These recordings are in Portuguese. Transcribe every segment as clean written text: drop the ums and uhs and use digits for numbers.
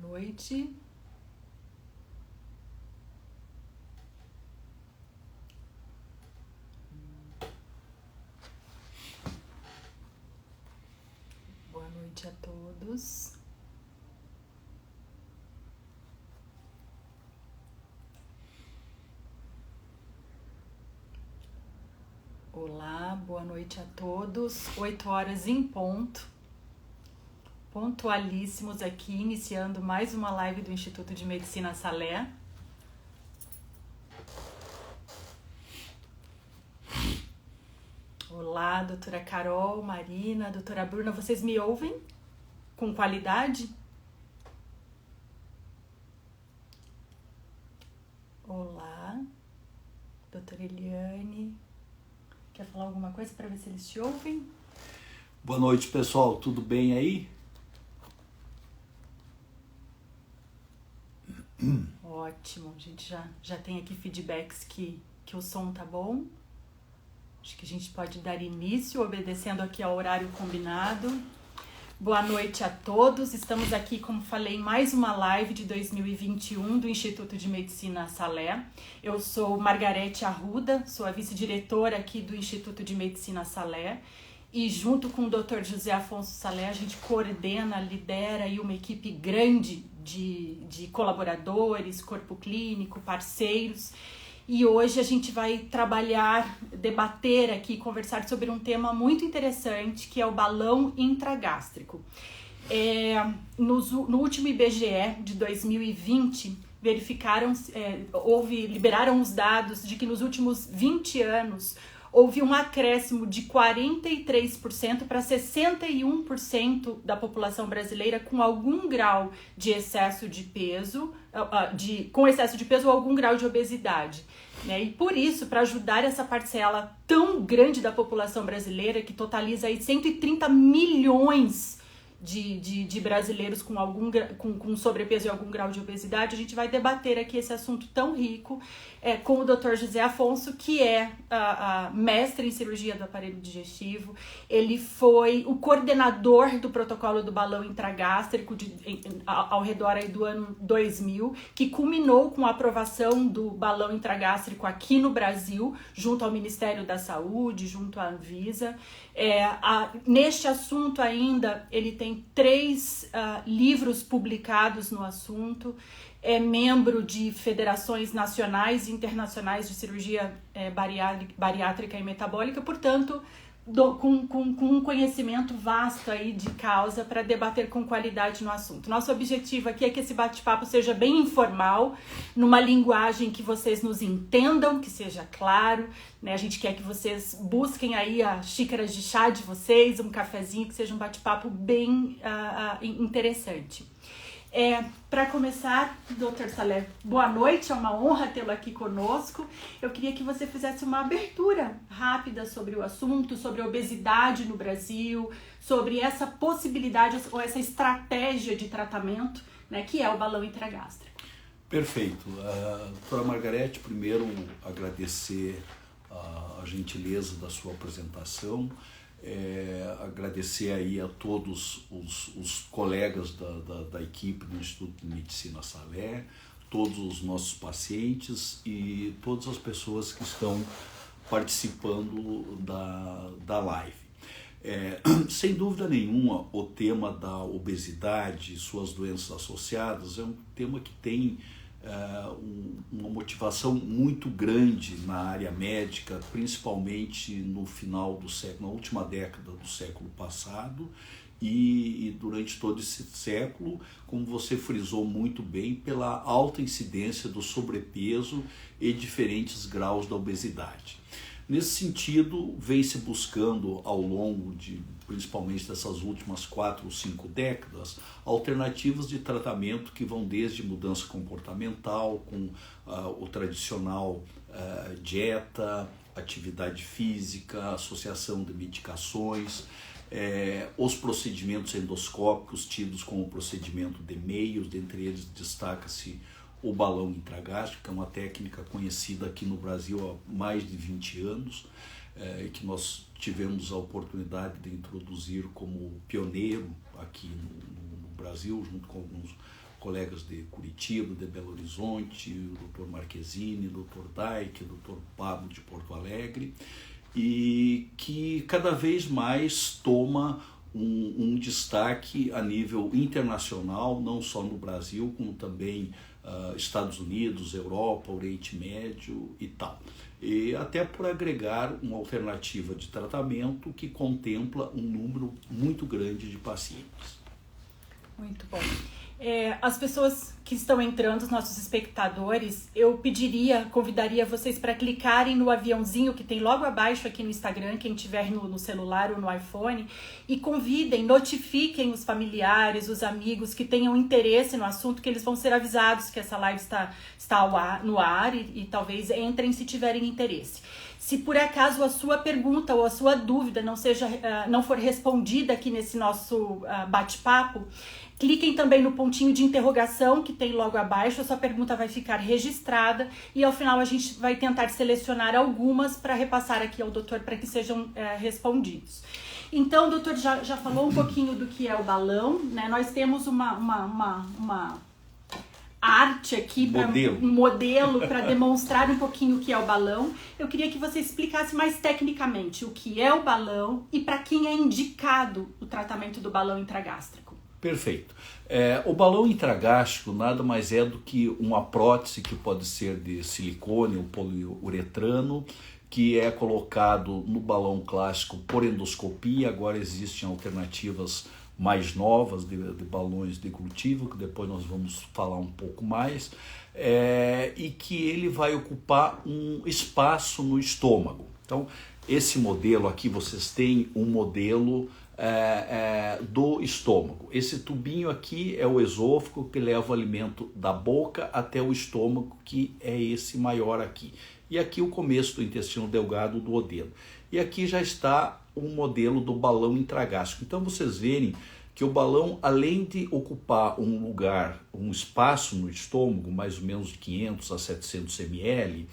noite. Boa noite a todos. Olá, boa noite a todos. 8h em ponto. Pontualíssimos aqui, iniciando mais uma live do Instituto de Medicina Salé. Olá, doutora Carol, Marina, doutora Bruna, vocês me ouvem com qualidade? Olá, doutora Eliane, quer falar alguma coisa para ver se eles te ouvem? Boa noite, pessoal, tudo bem aí? Ótimo, a gente já tem aqui feedbacks que o som tá bom. Acho que a gente pode dar início, obedecendo aqui ao horário combinado. Boa noite a todos. Estamos aqui, como falei, em mais uma live de 2021 do Instituto de Medicina Salé. Eu sou Margarete Arruda, sou a vice-diretora aqui do Instituto de Medicina Salé. E junto com o Dr. José Afonso Salé, a gente coordena, lidera aí uma equipe grande de colaboradores, corpo clínico, parceiros. E hoje a gente vai trabalhar, debater aqui, conversar sobre um tema muito interessante, que é o balão intragástrico. No último IBGE de 2020, liberaram os dados de que nos últimos 20 anos houve um acréscimo de 43% para 61% da população brasileira com algum grau de excesso de peso, com excesso de peso ou algum grau de obesidade. Né? E por isso, para ajudar essa parcela tão grande da população brasileira, que totaliza aí 130 milhões de brasileiros com sobrepeso e algum grau de obesidade, a gente vai debater aqui esse assunto tão rico com o Dr. José Afonso, que é mestre em cirurgia do aparelho digestivo. Ele foi o coordenador do protocolo do balão intragástrico ao redor aí do ano 2000, que culminou com a aprovação do balão intragástrico aqui no Brasil, junto ao Ministério da Saúde, junto à Anvisa. Neste assunto ainda, ele tem 3 livros publicados no assunto, é membro de federações nacionais e internacionais de cirurgia bariátrica e metabólica, portanto, com um conhecimento vasto aí de causa para debater com qualidade no assunto. Nosso objetivo aqui é que esse bate-papo seja bem informal, numa linguagem que vocês nos entendam, que seja claro, né? A gente quer que vocês busquem aí as xícaras de chá de vocês, um cafezinho, que seja um bate-papo bem interessante. Para começar, Dr. Salé, boa noite, é uma honra tê-lo aqui conosco. Eu queria que você fizesse uma abertura rápida sobre o assunto, sobre a obesidade no Brasil, sobre essa possibilidade ou essa estratégia de tratamento, né, que é o balão intragástrico. Perfeito. Doutora Margarete, primeiro agradecer a gentileza da sua apresentação. Agradecer aí a todos os colegas da equipe do Instituto de Medicina Salé, todos os nossos pacientes e todas as pessoas que estão participando da live. Sem dúvida nenhuma, o tema da obesidade e suas doenças associadas é um tema que tem uma motivação muito grande na área médica, principalmente no final do século, na última década do século passado e durante todo esse século, como você frisou muito bem, pela alta incidência do sobrepeso e diferentes graus da obesidade. Nesse sentido, vem se buscando ao longo principalmente dessas últimas 4 ou 5 décadas, alternativas de tratamento que vão desde mudança comportamental, com o tradicional dieta, atividade física, associação de medicações, os procedimentos endoscópicos tidos como procedimento de Meios, dentre eles destaca-se o balão intragástrico, que é uma técnica conhecida aqui no Brasil há mais de 20 anos, que nós tivemos a oportunidade de introduzir como pioneiro aqui no Brasil, junto com alguns colegas de Curitiba, de Belo Horizonte, o Dr. Marquezine, o Dr. Daik, o Dr. Pablo de Porto Alegre, e que cada vez mais toma um destaque a nível internacional, não só no Brasil, como também Estados Unidos, Europa, Oriente Médio e tal. E até por agregar uma alternativa de tratamento que contempla um número muito grande de pacientes. Muito bom. As pessoas que estão entrando, os nossos espectadores, eu convidaria vocês para clicarem no aviãozinho que tem logo abaixo aqui no Instagram, quem tiver no celular ou no iPhone, e notifiquem os familiares, os amigos que tenham interesse no assunto, que eles vão ser avisados que essa live está no ar e talvez entrem se tiverem interesse. Se por acaso a sua pergunta ou a sua dúvida não for respondida aqui nesse nosso bate-papo, cliquem também no pontinho de interrogação que tem logo abaixo, a sua pergunta vai ficar registrada e ao final a gente vai tentar selecionar algumas para repassar aqui ao doutor para que sejam respondidos. Então, o doutor já falou um pouquinho do que é o balão, né? Nós temos uma arte aqui, um modelo para demonstrar um pouquinho o que é o balão. Eu queria que você explicasse mais tecnicamente o que é o balão e para quem é indicado o tratamento do balão intragástrico. Perfeito. O balão intragástrico nada mais é do que uma prótese que pode ser de silicone ou poliuretano, que é colocado no balão clássico por endoscopia. Agora existem alternativas mais novas de balões deglutivos, que depois nós vamos falar um pouco mais, e que ele vai ocupar um espaço no estômago. Então, esse modelo aqui, vocês têm um modelo do estômago. Esse tubinho aqui é o esôfago que leva o alimento da boca até o estômago, que é esse maior aqui. E aqui o começo do intestino delgado, do duodeno. E aqui já está um modelo do balão intragástrico. Então vocês verem que o balão, além de ocupar um lugar, um espaço no estômago, mais ou menos de 500 a 700 ml,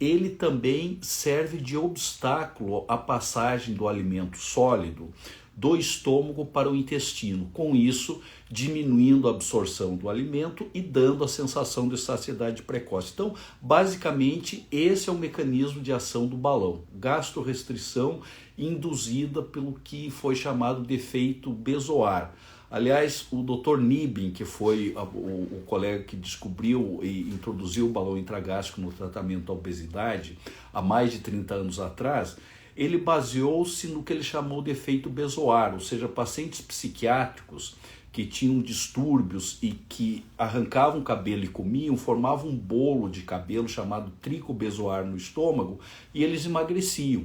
ele também serve de obstáculo à passagem do alimento sólido do estômago para o intestino, com isso diminuindo a absorção do alimento e dando a sensação de saciedade precoce. Então, basicamente, esse é o mecanismo de ação do balão, gastrorestrição induzida pelo que foi chamado de efeito Bezoar. Aliás, o Dr. Nibin, que foi o colega que descobriu e introduziu o balão intragástrico no tratamento da obesidade há mais de 30 anos atrás, ele baseou-se no que ele chamou de efeito Bezoar, ou seja, pacientes psiquiátricos que tinham distúrbios e que arrancavam cabelo e comiam, formavam um bolo de cabelo chamado trico-bezoar no estômago e eles emagreciam.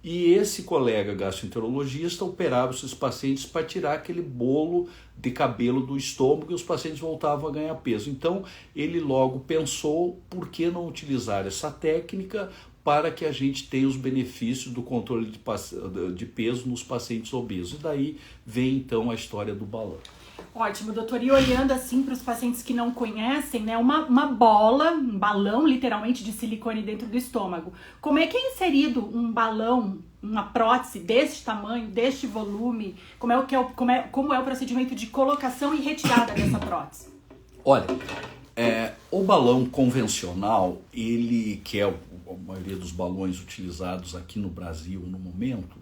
E esse colega gastroenterologista operava esses pacientes para tirar aquele bolo de cabelo do estômago e os pacientes voltavam a ganhar peso. Então ele logo pensou, por que não utilizar essa técnica para que a gente tenha os benefícios do controle de peso nos pacientes obesos. E daí vem então a história do balão. Ótimo, doutor. E olhando assim para os pacientes que não conhecem, né, uma bola, um balão literalmente de silicone dentro do estômago. Como é que é inserido um balão, uma prótese deste tamanho, deste volume? Como é o procedimento de colocação e retirada dessa prótese? Olha, o balão convencional, ele que é a maioria dos balões utilizados aqui no Brasil no momento,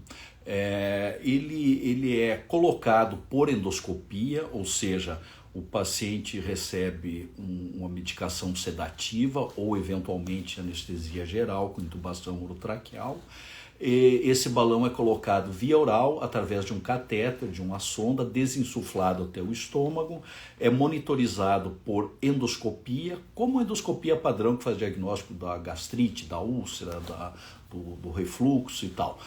ele é colocado por endoscopia, ou seja, o paciente recebe uma medicação sedativa ou eventualmente anestesia geral com intubação orotraqueal. Esse balão é colocado via oral através de um catéter, de uma sonda desinsuflado até o estômago, é monitorizado por endoscopia, como a endoscopia padrão que faz diagnóstico da gastrite, da úlcera, do refluxo e tal.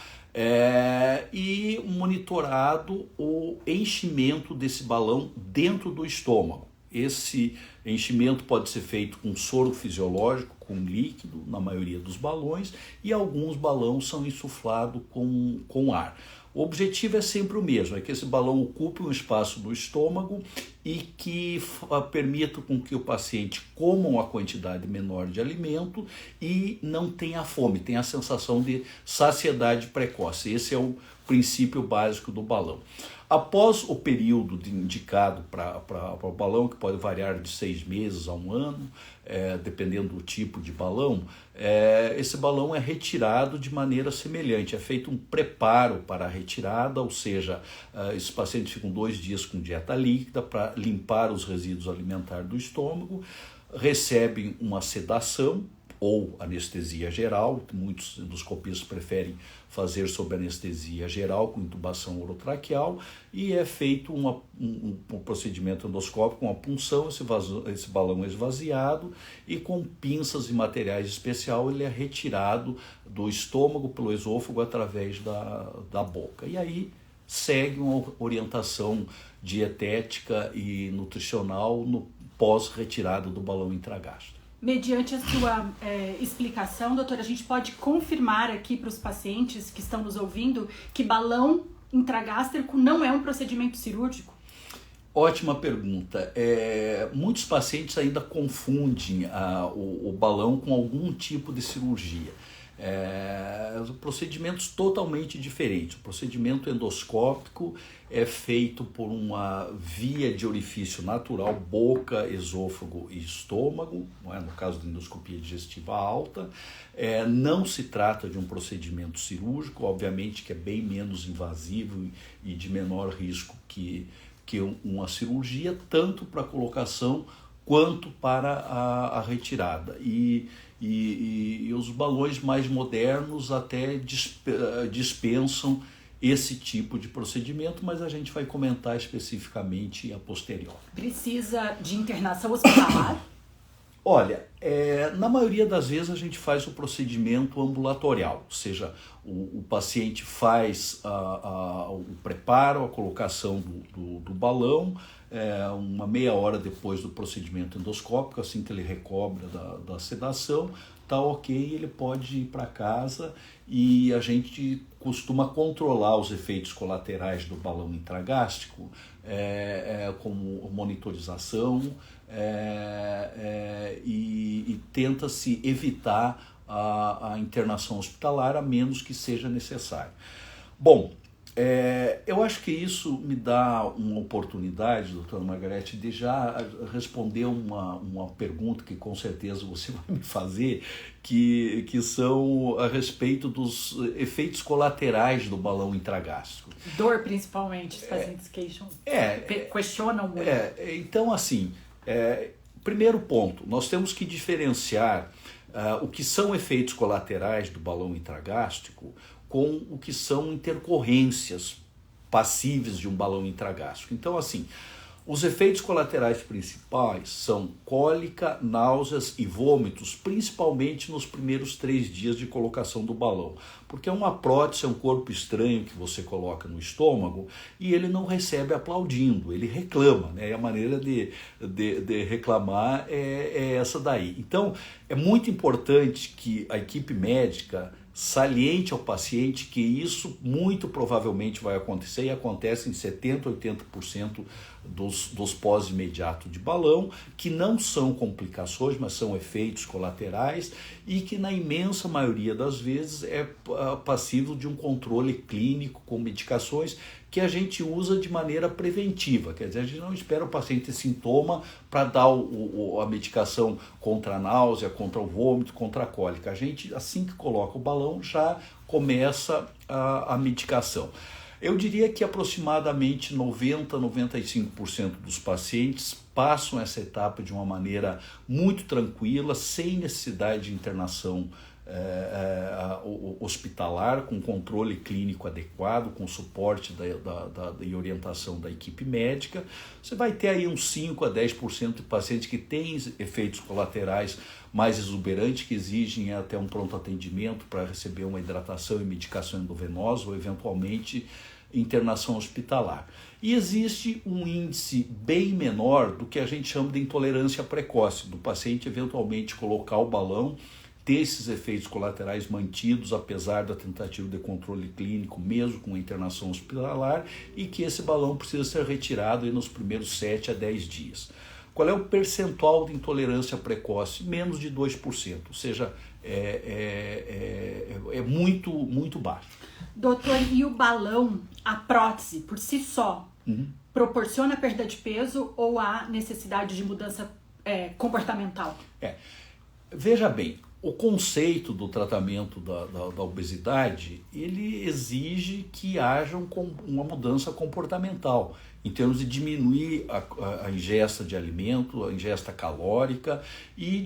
E monitorado o enchimento desse balão dentro do estômago. Esse enchimento pode ser feito com soro fisiológico, com líquido, na maioria dos balões, e alguns balões são insuflados com ar. O objetivo é sempre o mesmo, é que esse balão ocupe um espaço no estômago e que permita com que o paciente coma uma quantidade menor de alimento e não tenha fome, tenha a sensação de saciedade precoce. Esse é o princípio básico do balão. Após o período indicado para o balão, que pode variar de 6 meses a 1 ano, dependendo do tipo de balão, esse balão é retirado de maneira semelhante. É feito um preparo para a retirada, ou seja, esses pacientes ficam 2 dias com dieta líquida para limpar os resíduos alimentares do estômago, recebem uma sedação ou anestesia geral. Muitos endoscopistas preferem fazer sob anestesia geral com intubação orotraqueal, e é feito um procedimento endoscópico com uma punção. Esse balão é esvaziado e com pinças e materiais especiais ele é retirado do estômago pelo esôfago através da boca. E aí segue uma orientação dietética e nutricional no pós-retirada do balão intragástrico. Mediante a sua explicação, doutora, a gente pode confirmar aqui para os pacientes que estão nos ouvindo que balão intragástrico não é um procedimento cirúrgico? Ótima pergunta. Muitos pacientes ainda confundem o balão com algum tipo de cirurgia. Procedimentos totalmente diferentes. O procedimento endoscópico é feito por uma via de orifício natural, boca, esôfago e estômago, não é? No caso da endoscopia digestiva alta. Não se trata de um procedimento cirúrgico, obviamente que é bem menos invasivo e de menor risco que uma cirurgia, tanto para a colocação quanto para a retirada. E os balões mais modernos até dispensam esse tipo de procedimento, mas a gente vai comentar especificamente a posteriori. Precisa de internação hospitalar? Olha, na maioria das vezes a gente faz o procedimento ambulatorial, ou seja, o paciente faz o preparo, a colocação do balão, uma meia hora depois do procedimento endoscópico, assim que ele recobra da sedação, tá ok, ele pode ir para casa, e a gente costuma controlar os efeitos colaterais do balão intragástrico, como monitorização, e tenta-se evitar a internação hospitalar, a menos que seja necessário. Bom, eu acho que isso me dá uma oportunidade, doutora Margarete, de já responder uma pergunta que com certeza você vai me fazer, que são a respeito dos efeitos colaterais do balão intragástrico. Dor, principalmente, os pacientes questionam muito. Então, assim, primeiro ponto, nós temos que diferenciar o que são efeitos colaterais do balão intragástrico com o que são intercorrências passíveis de um balão intragástrico. Então, assim, os efeitos colaterais principais são cólica, náuseas e vômitos, principalmente nos primeiros 3 dias de colocação do balão, porque é uma prótese, é um corpo estranho que você coloca no estômago e ele não recebe aplaudindo, ele reclama, né? E a maneira de reclamar é essa daí. Então, é muito importante que a equipe médica saliente ao paciente que isso muito provavelmente vai acontecer, e acontece em 70%, 80% dos pós-imediato de balão, que não são complicações, mas são efeitos colaterais, e que na imensa maioria das vezes é passível de um controle clínico com medicações que a gente usa de maneira preventiva. Quer dizer, a gente não espera o paciente ter sintoma para dar a medicação contra a náusea, contra o vômito, contra a cólica. A gente, assim que coloca o balão, já começa a medicação. Eu diria que aproximadamente 90%, 95% dos pacientes passam essa etapa de uma maneira muito tranquila, sem necessidade de internação hospitalar, com controle clínico adequado, com suporte e orientação da equipe médica. Você vai ter aí uns 5 a 10% de pacientes que têm efeitos colaterais mais exuberantes, que exigem até um pronto atendimento para receber uma hidratação e medicação endovenosa ou eventualmente internação hospitalar. E existe um índice bem menor do que a gente chama de intolerância precoce, do paciente eventualmente colocar o balão, ter esses efeitos colaterais mantidos apesar da tentativa de controle clínico, mesmo com a internação hospitalar, e que esse balão precisa ser retirado aí nos primeiros 7 a 10 dias. Qual é o percentual de intolerância precoce? Menos de 2%, ou seja, é muito, muito baixo. Doutor, e o balão, a prótese, por si só, proporciona perda de peso ou há necessidade de mudança comportamental? Veja bem, o conceito do tratamento da obesidade, ele exige que haja uma mudança comportamental, em termos de diminuir a ingesta de alimento, a ingesta calórica e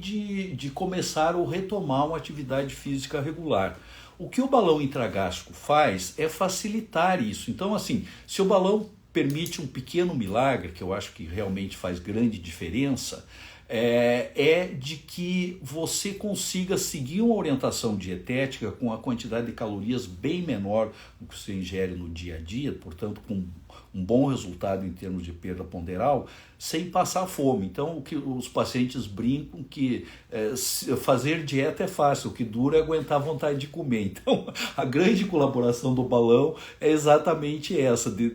de começar ou retomar uma atividade física regular. O que o balão intragástrico faz é facilitar isso. Então, assim, se o balão permite um pequeno milagre, que eu acho que realmente faz grande diferença, é de que você consiga seguir uma orientação dietética com a quantidade de calorias bem menor do que você ingere no dia a dia, portanto com um bom resultado em termos de perda ponderal, sem passar fome. Então o que os pacientes brincam que fazer dieta é fácil, o que dura é aguentar a vontade de comer. Então a grande colaboração do balão é exatamente essa, de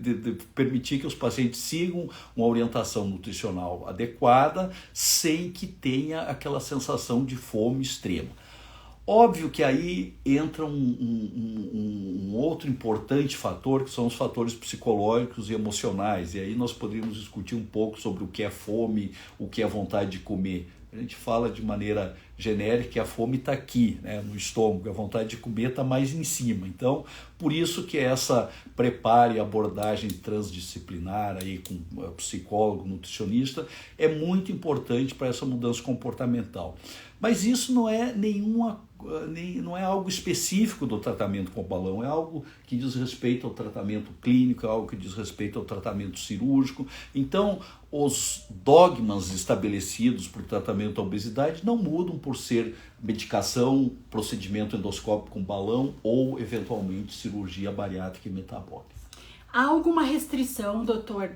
permitir que os pacientes sigam uma orientação nutricional adequada, sem que tenha aquela sensação de fome extrema. Óbvio que aí entra um outro importante fator, que são os fatores psicológicos e emocionais, e aí nós poderíamos discutir um pouco sobre o que é fome, o que é vontade de comer. A gente fala de maneira genérica que a fome está aqui, né, no estômago, a vontade de comer está mais em cima. Então, por isso que essa preparo e abordagem transdisciplinar aí com psicólogo, nutricionista, é muito importante para essa mudança comportamental. Mas isso não é algo específico do tratamento com balão, é algo que diz respeito ao tratamento clínico, é algo que diz respeito ao tratamento cirúrgico. Então, os dogmas estabelecidos para o tratamento da obesidade não mudam por ser medicação, procedimento endoscópico com balão ou, eventualmente, cirurgia bariátrica e metabólica. Há alguma restrição, doutor,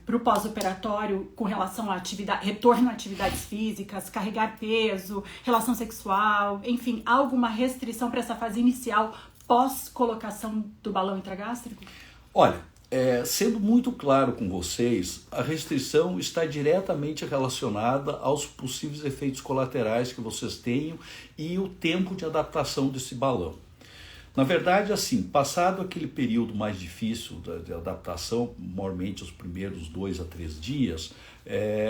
para o pós-operatório com relação à retorno a atividades físicas, carregar peso, relação sexual, enfim, há alguma restrição para essa fase inicial pós-colocação do balão intragástrico? Olha, sendo muito claro com vocês, a restrição está diretamente relacionada aos possíveis efeitos colaterais que vocês tenham e o tempo de adaptação desse balão. Na verdade, assim, passado aquele período mais difícil de adaptação, normalmente os primeiros 2 a 3 dias,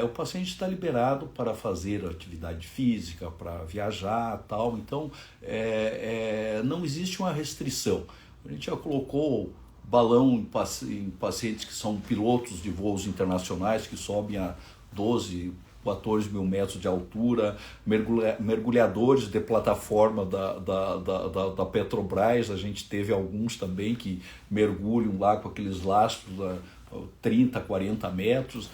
o paciente está liberado para fazer atividade física, para viajar e tal. Então, não existe uma restrição. A gente já colocou balão em pacientes que são pilotos de voos internacionais, que sobem a 12, 14 mil metros de altura, mergulhadores de plataforma da Petrobras. A gente teve alguns também que mergulham lá com aqueles lastros 30, 40 metros,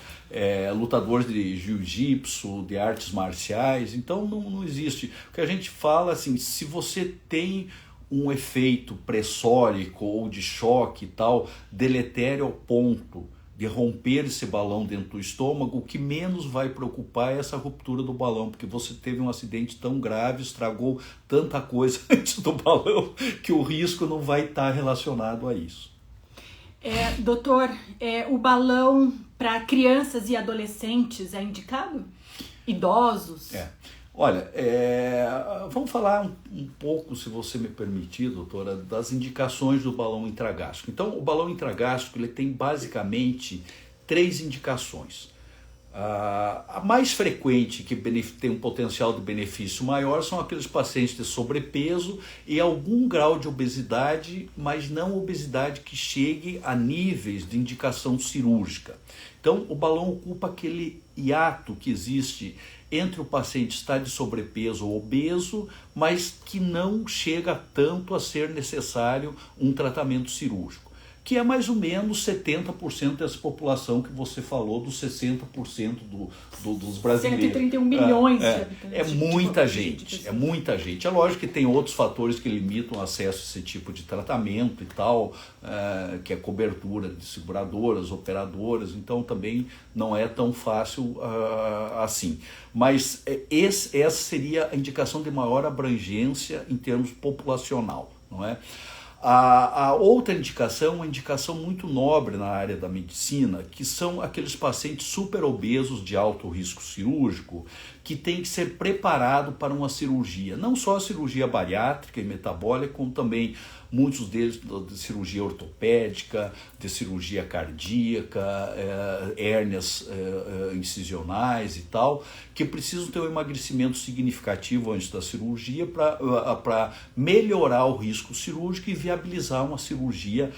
lutadores de jiu-jitsu, de artes marciais. Então não existe. O que a gente fala assim, se você tem um efeito pressórico ou de choque e tal, deletério ao ponto de romper esse balão dentro do estômago, o que menos vai preocupar é essa ruptura do balão, porque você teve um acidente tão grave, estragou tanta coisa antes do balão, que o risco não vai estar relacionado a isso. Doutor, o balão para crianças e adolescentes é indicado? Idosos? Olha, vamos falar um pouco, se você me permitir, doutora, das indicações do balão intragástrico. Então, o balão intragástrico ele tem basicamente 3 indicações. A mais frequente, que tem um potencial de benefício maior, são aqueles pacientes de sobrepeso e algum grau de obesidade, mas não obesidade que chegue a níveis de indicação cirúrgica. Então, o balão ocupa aquele hiato que existe entre o paciente estar de sobrepeso ou obeso, mas que não chega tanto a ser necessário um tratamento cirúrgico, que é mais ou menos 70% dessa população que você falou, dos 60% dos brasileiros. 131 milhões de habitantes. É muita gente, é muita gente. É lógico que tem outros fatores que limitam o acesso a esse tipo de tratamento e tal, que é cobertura de seguradoras, operadoras, então também não é tão fácil assim. Mas essa seria a indicação de maior abrangência em termos populacional, não é? A outra indicação é uma indicação muito nobre na área da medicina, que são aqueles pacientes super obesos de alto risco cirúrgico que tem que ser preparado para uma cirurgia, não só a cirurgia bariátrica e metabólica, como também muitos deles de cirurgia ortopédica, de cirurgia cardíaca, hérnias incisionais e tal, que precisam ter um emagrecimento significativo antes da cirurgia para melhorar o risco cirúrgico e viabilizar uma cirurgia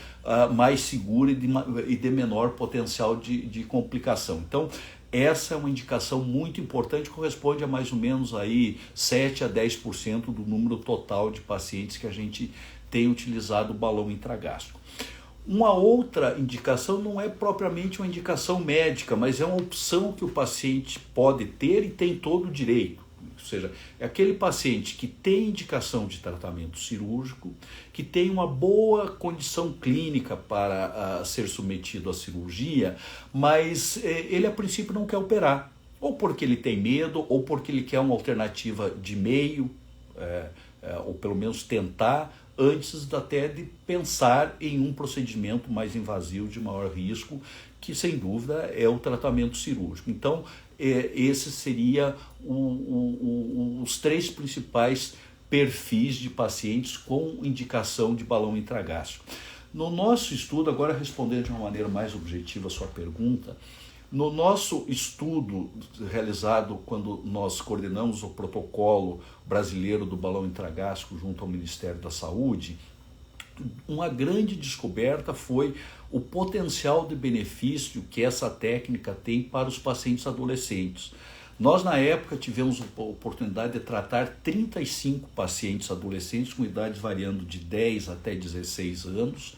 mais segura e de menor potencial de complicação. Então, essa é uma indicação muito importante, corresponde a mais ou menos aí 7 a 10% do número total de pacientes que a gente tem utilizado o balão intragástrico. Uma outra indicação não é propriamente uma indicação médica, mas é uma opção que o paciente pode ter e tem todo o direito. Ou seja, é aquele paciente que tem indicação de tratamento cirúrgico, que tem uma boa condição clínica para ser submetido à cirurgia, mas ele a princípio não quer operar, ou porque ele tem medo, ou porque ele quer uma alternativa de meio, ou pelo menos tentar, antes até de pensar em um procedimento mais invasivo, de maior risco, que sem dúvida é o tratamento cirúrgico. Então, esses seriam os 3 principais perfis de pacientes com indicação de balão intragástrico. No nosso estudo, agora respondendo de uma maneira mais objetiva a sua pergunta, no nosso estudo realizado quando nós coordenamos o protocolo brasileiro do balão intragástrico junto ao Ministério da Saúde, uma grande descoberta foi o potencial de benefício que essa técnica tem para os pacientes adolescentes. Nós, na época, tivemos a oportunidade de tratar 35 pacientes adolescentes com idades variando de 10 até 16 anos,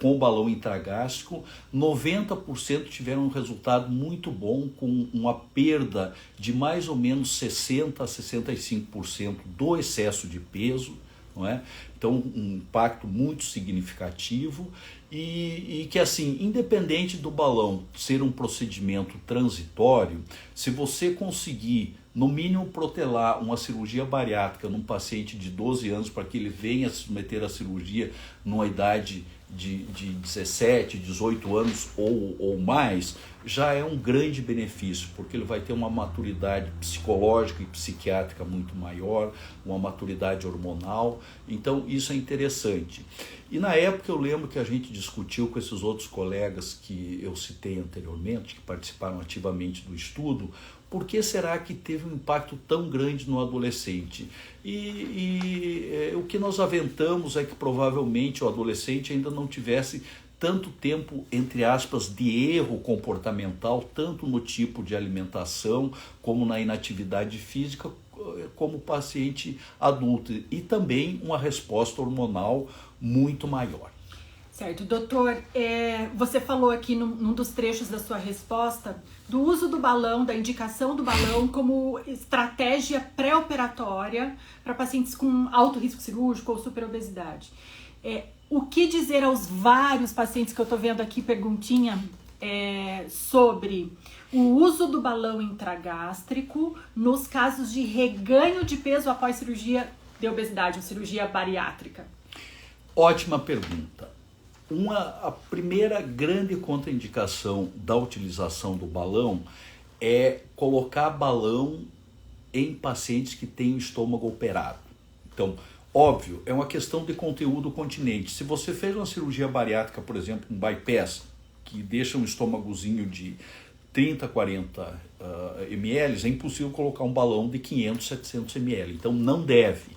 com o balão intragástrico. 90% tiveram um resultado muito bom, com uma perda de mais ou menos 60% a 65% do excesso de peso, não é? Então, um impacto muito significativo e que, assim, independente do balão ser um procedimento transitório, se você conseguir, no mínimo, protelar uma cirurgia bariátrica num paciente de 12 anos para que ele venha se submeter à cirurgia numa idade de 17, 18 anos ou mais, já é um grande benefício, porque ele vai ter uma maturidade psicológica e psiquiátrica muito maior, uma maturidade hormonal, então isso é interessante. E na época eu lembro que a gente discutiu com esses outros colegas que eu citei anteriormente, que participaram ativamente do estudo, por que será que teve um impacto tão grande no adolescente? O que nós aventamos é que provavelmente o adolescente ainda não tivesse tanto tempo, entre aspas, de erro comportamental, tanto no tipo de alimentação, como na inatividade física, como paciente adulto, e também uma resposta hormonal muito maior. Certo, doutor, você falou aqui num dos trechos da sua resposta do uso do balão, da indicação do balão como estratégia pré-operatória para pacientes com alto risco cirúrgico ou superobesidade. O que dizer aos vários pacientes que eu estou vendo aqui, perguntinha, sobre o uso do balão intragástrico nos casos de reganho de peso após cirurgia de obesidade ou cirurgia bariátrica? Ótima pergunta. A primeira grande contraindicação da utilização do balão é colocar balão em pacientes que têm o estômago operado. Então, óbvio, é uma questão de conteúdo continente. Se você fez uma cirurgia bariátrica, por exemplo, um bypass, que deixa um estômagozinho de 30, 40 ml, é impossível colocar um balão de 500, 700 ml. Então, não deve.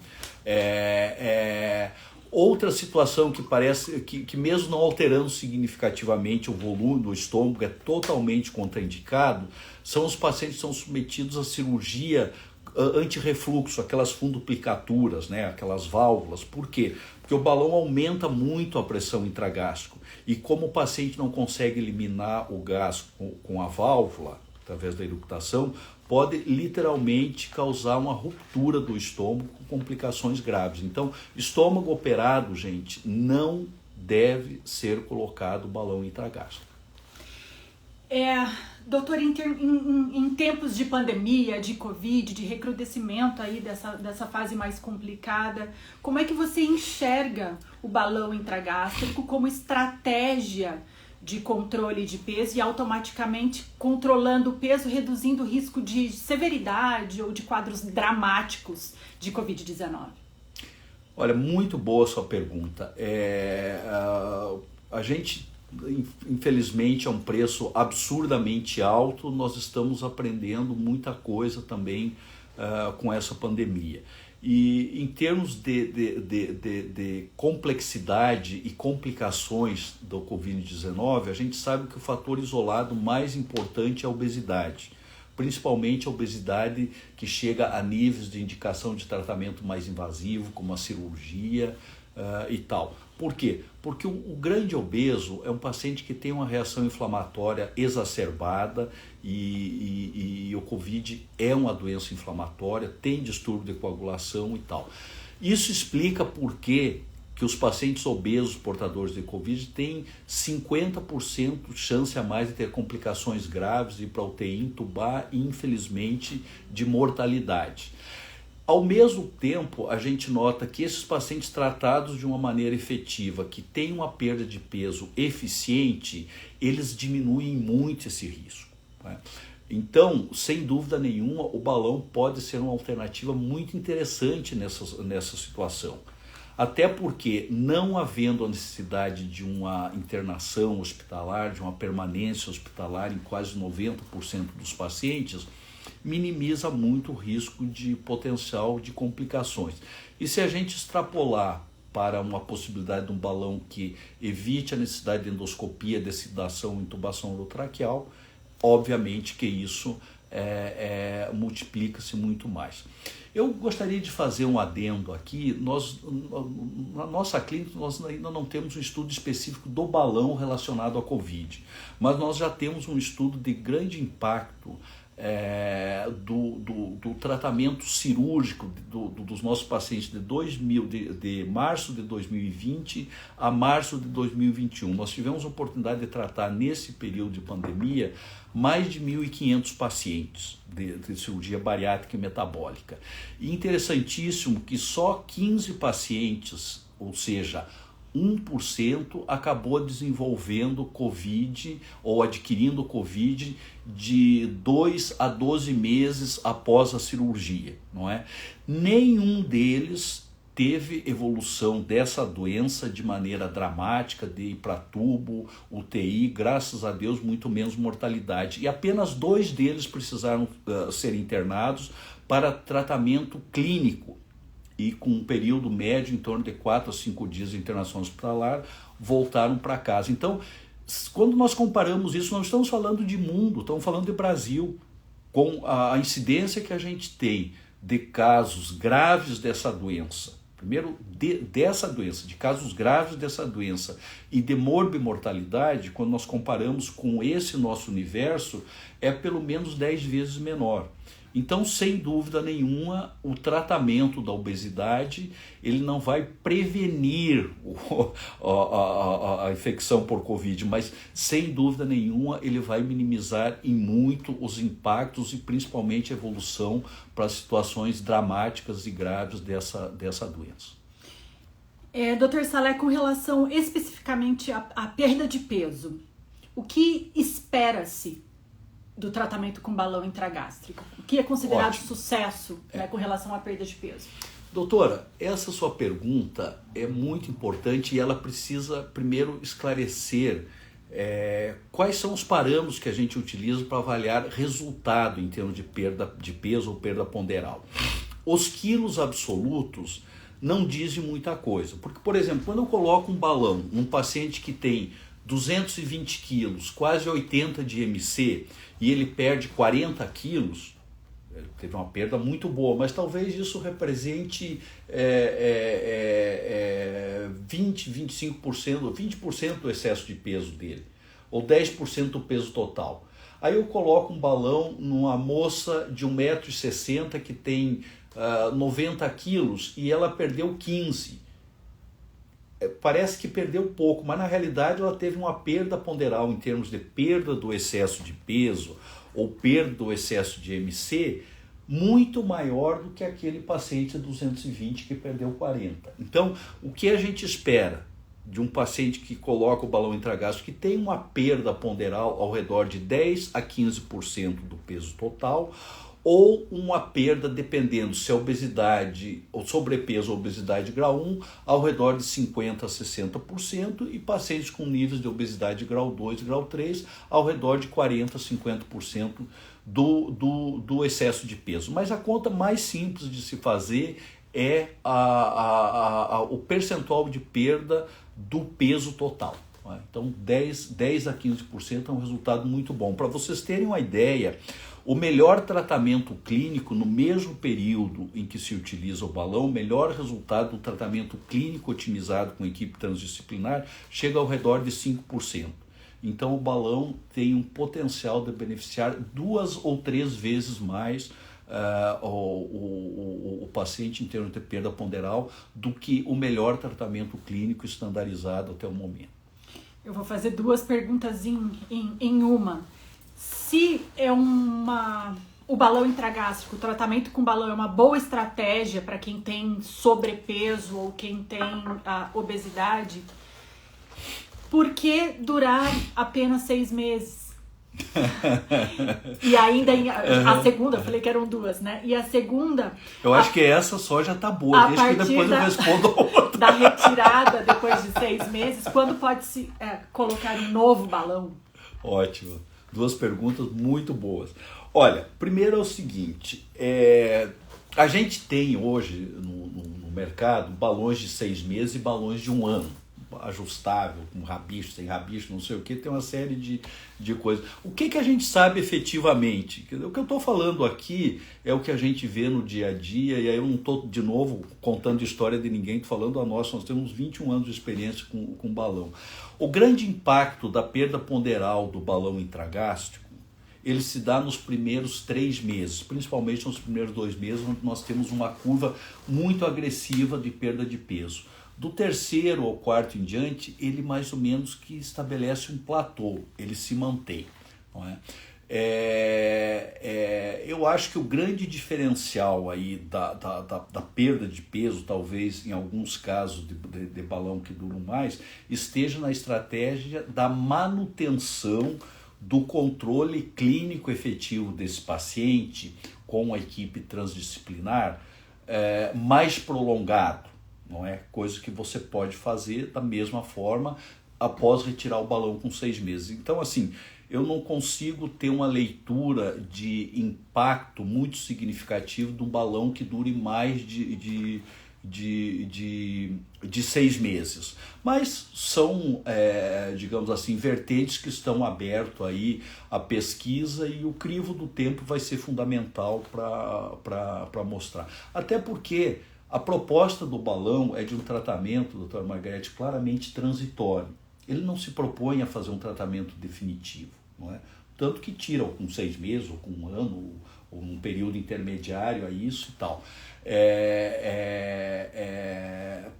Outra situação que parece que mesmo não alterando significativamente o volume do estômago, é totalmente contraindicado, são os pacientes que são submetidos à cirurgia antirrefluxo, aquelas funduplicaturas, né, aquelas válvulas. Por quê? Porque o balão aumenta muito a pressão intragástrica e como o paciente não consegue eliminar o gás com a válvula, através da eructação, pode literalmente causar uma ruptura do estômago com complicações graves. Então, estômago operado, gente, não deve ser colocado balão intragástrico. Doutor, em tempos de pandemia, de Covid, de recrudescimento aí dessa fase mais complicada, como é que você enxerga o balão intragástrico como estratégia de controle de peso e automaticamente controlando o peso, reduzindo o risco de severidade ou de quadros dramáticos de Covid-19? Olha, muito boa a sua pergunta. A gente, infelizmente, é um preço absurdamente alto. Nós estamos aprendendo muita coisa também com essa pandemia. E em termos de complexidade e complicações do Covid-19, a gente sabe que o fator isolado mais importante é a obesidade, principalmente a obesidade que chega a níveis de indicação de tratamento mais invasivo, como a cirurgia e tal. Por quê? Porque o grande obeso é um paciente que tem uma reação inflamatória exacerbada e o Covid é uma doença inflamatória, tem distúrbio de coagulação e tal. Isso explica por que os pacientes obesos portadores de Covid têm 50% de chance a mais de ter complicações graves, de ir para UTI, intubar e, infelizmente, de mortalidade. Ao mesmo tempo, a gente nota que esses pacientes tratados de uma maneira efetiva, que têm uma perda de peso eficiente, eles diminuem muito esse risco, né? Então, sem dúvida nenhuma, o balão pode ser uma alternativa muito interessante nessa situação. Até porque, não havendo a necessidade de uma internação hospitalar, de uma permanência hospitalar em quase 90% dos pacientes, minimiza muito o risco de potencial de complicações. E se a gente extrapolar para uma possibilidade de um balão que evite a necessidade de endoscopia, de sedação e intubação orotraqueal, obviamente que isso multiplica-se muito mais. Eu gostaria de fazer um adendo aqui. Na nossa clínica, nós ainda não temos um estudo específico do balão relacionado à Covid, mas nós já temos um estudo de grande impacto do tratamento cirúrgico dos nossos pacientes de março de 2020 a março de 2021. Nós tivemos a oportunidade de tratar nesse período de pandemia mais de 1.500 pacientes de cirurgia bariátrica e metabólica. E interessantíssimo que só 15 pacientes, ou seja, 1% acabou desenvolvendo Covid ou adquirindo Covid de 2 a 12 meses após a cirurgia, não é? Nenhum deles teve evolução dessa doença de maneira dramática, de ir para tubo, UTI, graças a Deus, muito menos mortalidade. E apenas 2 deles precisaram ser internados para tratamento clínico. E com um período médio em torno de 4 a 5 dias de internação hospitalar, voltaram para casa. Então, quando nós comparamos isso, não estamos falando de mundo, estamos falando de Brasil, com a incidência que a gente tem de casos graves dessa doença. Primeiro, dessa doença, de casos graves dessa doença e de morbimortalidade, quando nós comparamos com esse nosso universo, é pelo menos 10 vezes menor. Então, sem dúvida nenhuma, o tratamento da obesidade ele não vai prevenir a infecção por Covid, mas sem dúvida nenhuma ele vai minimizar em muito os impactos e principalmente a evolução para situações dramáticas e graves dessa doença. Dr. Salé, com relação especificamente à perda de peso, o que espera-se do tratamento com balão intragástrico? O que é considerado sucesso, né, com relação à perda de peso? Doutora, essa sua pergunta é muito importante e ela precisa primeiro esclarecer quais são os parâmetros que a gente utiliza para avaliar resultado em termos de perda de peso ou perda ponderal. Os quilos absolutos não dizem muita coisa, porque, por exemplo, quando eu coloco um balão num paciente que tem 220 quilos, quase 80 de MC, e ele perde 40 quilos, teve uma perda muito boa, mas talvez isso represente 20, 25%, 20% do excesso de peso dele, ou 10% do peso total. Aí eu coloco um balão numa moça de 1,60 m que tem 90 quilos e ela perdeu 15. Parece que perdeu pouco, mas na realidade ela teve uma perda ponderal em termos de perda do excesso de peso ou perda do excesso de MC muito maior do que aquele paciente de 220 que perdeu 40. Então, o que a gente espera de um paciente que coloca o balão intragástrico que tem uma perda ponderal ao redor de 10 a 15% do peso total, ou uma perda, dependendo se é obesidade ou sobrepeso ou obesidade grau 1, ao redor de 50% a 60%, e pacientes com níveis de obesidade grau 2 e grau 3, ao redor de 40% a 50% do excesso de peso. Mas a conta mais simples de se fazer é o percentual de perda do peso total. Então 10 a 15% é um resultado muito bom. Para vocês terem uma ideia, o melhor tratamento clínico no mesmo período em que se utiliza o balão, o melhor resultado do tratamento clínico otimizado com equipe transdisciplinar chega ao redor de 5%. Então o balão tem um potencial de beneficiar 2 ou 3 vezes mais o paciente em termos de perda ponderal do que o melhor tratamento clínico estandarizado até o momento. Eu vou fazer 2 perguntas em uma. Se é o balão intragástrico, o tratamento com balão é uma boa estratégia para quem tem sobrepeso ou quem tem obesidade, por que durar apenas 6 meses? E ainda a segunda, eu falei que eram 2, né? E a segunda... Eu acho que essa só já tá boa, deixa que depois eu respondo a outra. Da retirada depois de 6 meses, quando pode-se colocar um novo balão? Ótimo. 2 perguntas muito boas. Olha, primeiro é o seguinte, a gente tem hoje no mercado balões de 6 meses e balões de 1 ano. Ajustável, com rabicho, sem rabicho, não sei o que, tem uma série de coisas. O que a gente sabe efetivamente? O que eu estou falando aqui é o que a gente vê no dia a dia, e aí eu não estou, de novo, contando história de ninguém, estou falando a nós temos 21 anos de experiência com balão. O grande impacto da perda ponderal do balão intragástrico, ele se dá nos primeiros 3 meses, principalmente nos primeiros 2 meses, onde nós temos uma curva muito agressiva de perda de peso. Do 3º ao 4º em diante, ele mais ou menos que estabelece um platô, ele se mantém. Não é? Eu acho que o grande diferencial aí da perda de peso, talvez em alguns casos de balão que duram mais, esteja na estratégia da manutenção do controle clínico efetivo desse paciente com a equipe transdisciplinar mais prolongado. Não é coisa que você pode fazer da mesma forma após retirar o balão com 6 meses. Então, assim, eu não consigo ter uma leitura de impacto muito significativo de um balão que dure mais de 6 meses. Mas são, digamos assim, vertentes que estão abertas aí à pesquisa, e o crivo do tempo vai ser fundamental para mostrar. Até porque a proposta do balão é de um tratamento, doutora Margarete, claramente transitório. Ele não se propõe a fazer um tratamento definitivo, não é? Tanto que tira com 6 meses, ou com 1 ano, ou um período intermediário a isso e tal.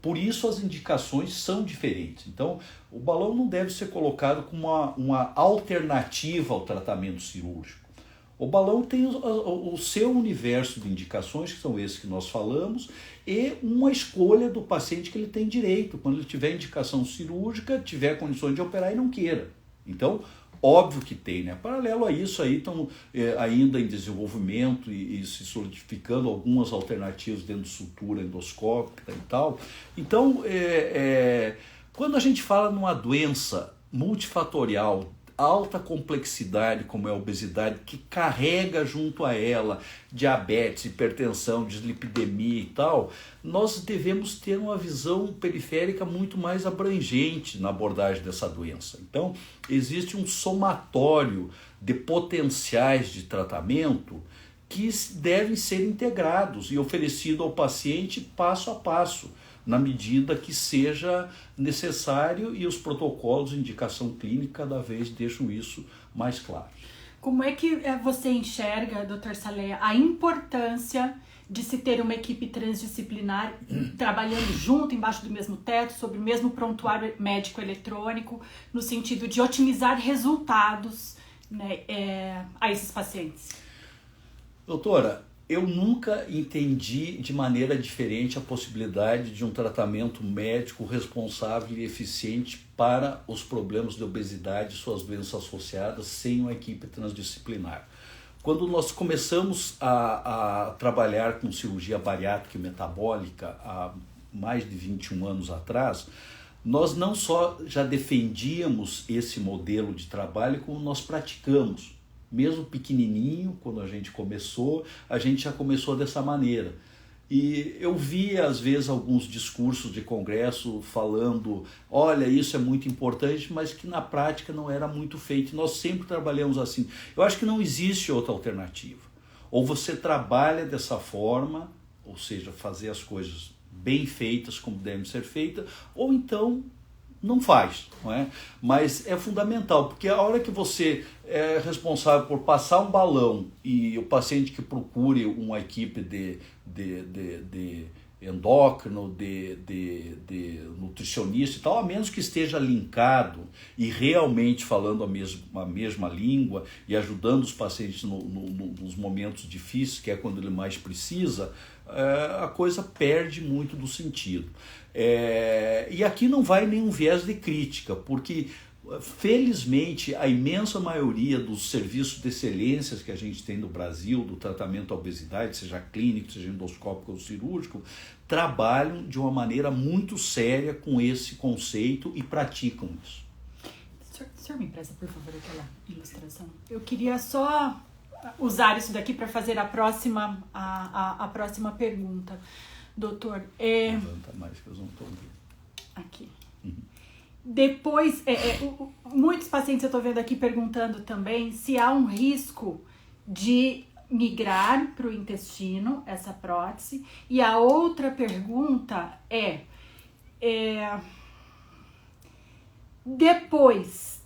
Por isso as indicações são diferentes. Então, o balão não deve ser colocado como uma alternativa ao tratamento cirúrgico. O balão tem o seu universo de indicações, que são esses que nós falamos, e uma escolha do paciente que ele tem direito, quando ele tiver indicação cirúrgica, tiver condições de operar e não queira. Então, óbvio que tem, né? Paralelo a isso, aí estão ainda em desenvolvimento e se solidificando algumas alternativas dentro de sutura endoscópica e tal. Então, quando a gente fala numa doença multifatorial, alta complexidade, como é a obesidade, que carrega junto a ela diabetes, hipertensão, dislipidemia e tal, nós devemos ter uma visão periférica muito mais abrangente na abordagem dessa doença. Então, existe um somatório de potenciais de tratamento que devem ser integrados e oferecido ao paciente passo a passo, na medida que seja necessário, e os protocolos de indicação clínica cada vez deixam isso mais claro. Como é que você enxerga, Dr. Saleha, a importância de se ter uma equipe transdisciplinar trabalhando junto, embaixo do mesmo teto, sobre o mesmo prontuário médico eletrônico, no sentido de otimizar resultados, né, a esses pacientes? Doutora, eu nunca entendi de maneira diferente a possibilidade de um tratamento médico responsável e eficiente para os problemas de obesidade e suas doenças associadas sem uma equipe transdisciplinar. Quando nós começamos a trabalhar com cirurgia bariátrica e metabólica há mais de 21 anos atrás, nós não só já defendíamos esse modelo de trabalho, como nós praticamos. Mesmo pequenininho, quando a gente já começou dessa maneira. E eu via, às vezes, alguns discursos de congresso falando, olha, isso é muito importante, mas que na prática não era muito feito. Nós sempre trabalhamos assim. Eu acho que não existe outra alternativa. Ou você trabalha dessa forma, ou seja, fazer as coisas bem feitas como devem ser feitas, ou então não faz, não é? Mas é fundamental, porque a hora que você é responsável por passar um balão e o paciente que procure uma equipe de endócrino, de nutricionista e tal, a menos que esteja linkado e realmente falando a mesma língua e ajudando os pacientes nos momentos difíceis, que é quando ele mais precisa, a coisa perde muito do sentido. E aqui não vai nenhum viés de crítica, porque felizmente a imensa maioria dos serviços de excelência que a gente tem no Brasil, do tratamento à obesidade, seja clínico, seja endoscópico ou cirúrgico, trabalham de uma maneira muito séria com esse conceito e praticam isso. O senhor me empresta, por favor, aquela ilustração? Eu queria só usar isso daqui para fazer a próxima pergunta. Doutor, levanta mais que eu não estou ouvindo. Aqui. Depois, muitos pacientes eu estou vendo aqui perguntando também se há um risco de migrar para o intestino, essa prótese. E a outra pergunta depois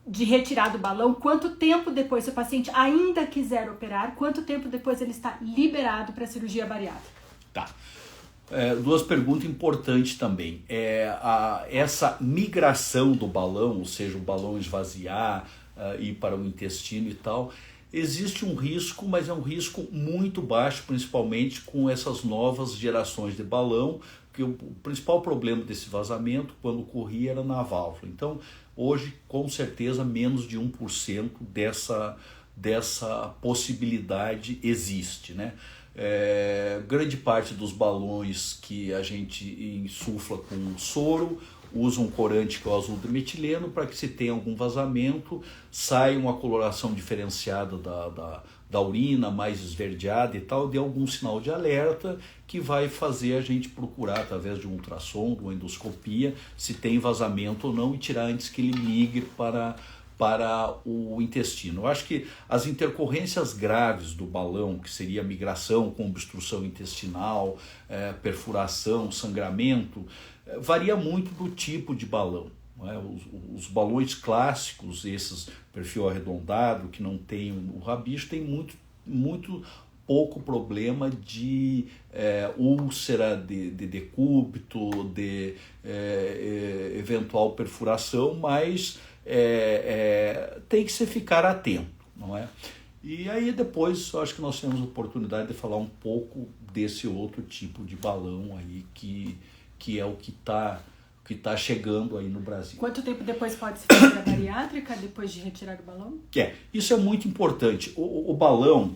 de retirar do balão, quanto tempo depois, se o paciente ainda quiser operar, quanto tempo depois ele está liberado para a cirurgia bariátrica? Tá. Duas perguntas importantes também. Essa migração do balão, ou seja, o balão esvaziar, ir para o intestino e tal, existe um risco, mas é um risco muito baixo, principalmente com essas novas gerações de balão, que o principal problema desse vazamento, quando ocorria, era na válvula. Então, hoje, com certeza, menos de 1% dessa possibilidade existe, né? Grande parte dos balões que a gente insufla com soro usa um corante que é o azul de metileno para que se tenha algum vazamento, saia uma coloração diferenciada da urina, mais esverdeada e tal, dê algum sinal de alerta que vai fazer a gente procurar através de um ultrassom, uma endoscopia, se tem vazamento ou não e tirar antes que ele migre para o intestino. Eu acho que as intercorrências graves do balão, que seria migração com obstrução intestinal, perfuração, sangramento, varia muito do tipo de balão. Não é? Os balões clássicos, esses perfil arredondado, que não tem o rabicho, tem muito pouco problema de úlcera, de decúbito, de eventual perfuração, mas tem que se ficar atento, não é? E aí depois eu acho que nós temos a oportunidade de falar um pouco desse outro tipo de balão aí que é o que está chegando aí no Brasil. Quanto tempo depois pode se fazer a bariátrica, depois de retirar o balão? Isso é muito importante. O balão,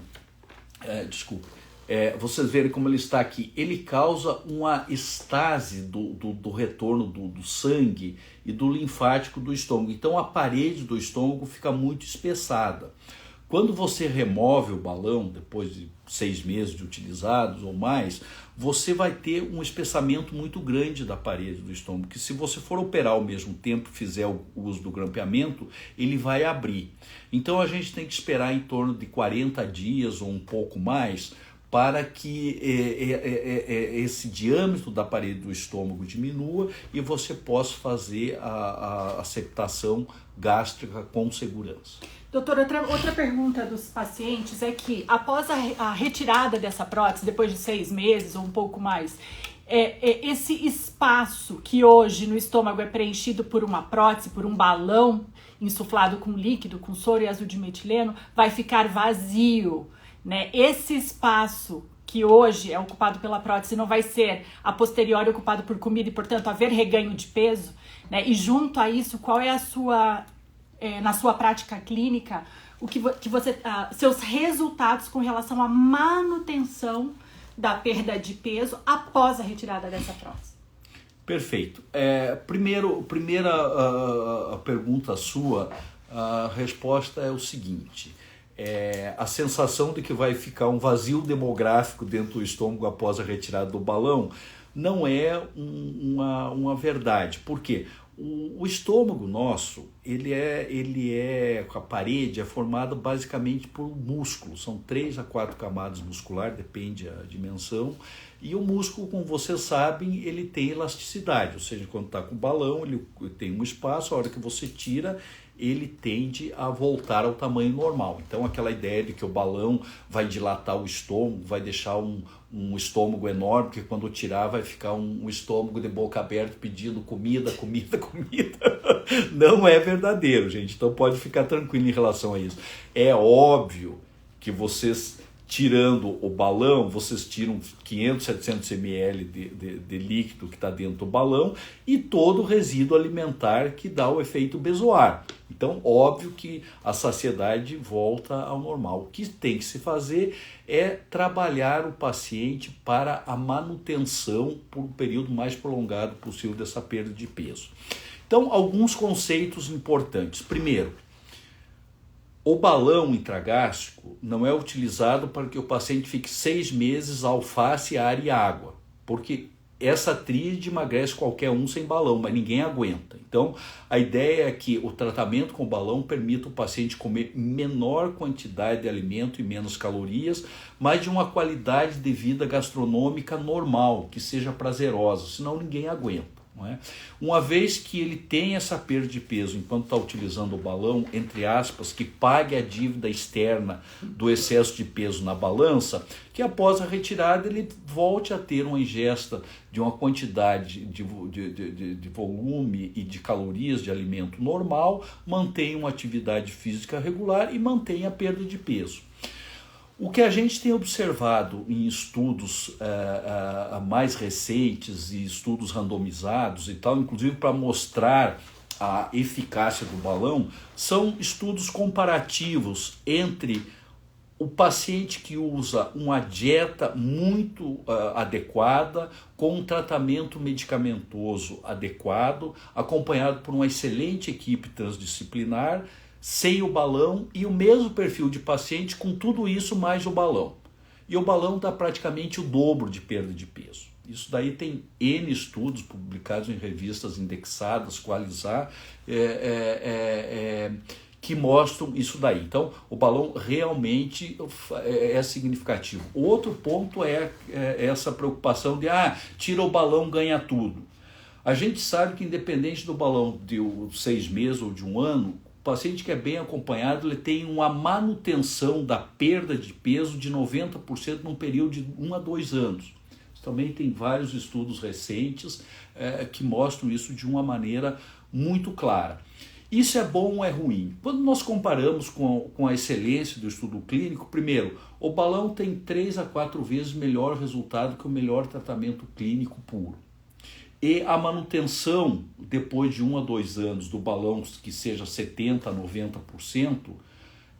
vocês verem como ele está aqui, ele causa uma estase do retorno do sangue e do linfático do estômago. Então a parede do estômago fica muito espessada. Quando você remove o balão, depois de 6 meses de utilizados ou mais, você vai ter um espessamento muito grande da parede do estômago, que se você for operar ao mesmo tempo e fizer o uso do grampeamento, ele vai abrir. Então a gente tem que esperar em torno de 40 dias ou um pouco mais para que esse diâmetro da parede do estômago diminua e você possa fazer a septação gástrica com segurança. Doutor, outra pergunta dos pacientes é que após a retirada dessa prótese, depois de 6 meses ou um pouco mais, esse espaço que hoje no estômago é preenchido por uma prótese, por um balão insuflado com líquido, com soro e azul de metileno, vai ficar vazio, né? Esse espaço que hoje é ocupado pela prótese não vai ser a posteriori ocupado por comida e, portanto, haver reganho de peso, né? E junto a isso, qual é a sua na sua prática clínica, seus resultados com relação à manutenção da perda de peso após a retirada dessa prótese? Perfeito. Primeira pergunta sua, a resposta é o seguinte: a sensação de que vai ficar um vazio demográfico dentro do estômago após a retirada do balão não é uma verdade. Por quê? O estômago nosso, a parede é formada basicamente por músculos, são 3 a 4 camadas musculares, depende da dimensão, e o músculo, como vocês sabem, ele tem elasticidade, ou seja, quando está com o balão, ele tem um espaço, a hora que você tira, ele tende a voltar ao tamanho normal. Então, aquela ideia de que o balão vai dilatar o estômago, vai deixar um estômago enorme, que quando tirar vai ficar um estômago de boca aberta pedindo comida, não é verdadeiro, gente. Então, pode ficar tranquilo em relação a isso. É óbvio que vocês, tirando o balão, vocês tiram 500, 700 ml de líquido que está dentro do balão e todo o resíduo alimentar que dá o efeito bezoar. Então, óbvio que a saciedade volta ao normal. O que tem que se fazer é trabalhar o paciente para a manutenção por um período mais prolongado possível dessa perda de peso. Então, alguns conceitos importantes. Primeiro, o balão intragástrico não é utilizado para que o paciente fique 6 meses alface, ar e água, porque essa tríade emagrece qualquer um sem balão, mas ninguém aguenta. Então, a ideia é que o tratamento com balão permita o paciente comer menor quantidade de alimento e menos calorias, mas de uma qualidade de vida gastronômica normal, que seja prazerosa, senão ninguém aguenta. Não é? Uma vez que ele tem essa perda de peso enquanto está utilizando o balão, entre aspas, que pague a dívida externa do excesso de peso na balança, que após a retirada ele volte a ter uma ingesta de uma quantidade de volume e de calorias de alimento normal, mantenha uma atividade física regular e mantenha a perda de peso. O que a gente tem observado em estudos mais recentes e estudos randomizados e tal, inclusive para mostrar a eficácia do balão, são estudos comparativos entre o paciente que usa uma dieta muito adequada, com um tratamento medicamentoso adequado, acompanhado por uma excelente equipe transdisciplinar, sem o balão, e o mesmo perfil de paciente com tudo isso mais o balão. E o balão dá praticamente o dobro de perda de peso. Isso daí tem N estudos publicados em revistas indexadas, Qualizar, que mostram isso daí. Então, o balão realmente é significativo. Outro ponto é essa preocupação de, tira o balão, ganha tudo. A gente sabe que independente do balão de 6 meses ou de 1 ano, o paciente que é bem acompanhado, ele tem uma manutenção da perda de peso de 90% num período de 1 a 2 anos. Também tem vários estudos recentes que mostram isso de uma maneira muito clara. Isso é bom ou é ruim? Quando nós comparamos com a excelência do estudo clínico, primeiro, o balão tem 3 a 4 vezes melhor resultado que o melhor tratamento clínico puro. E a manutenção, depois de 1 a 2 anos, do balão que seja 70% a 90%,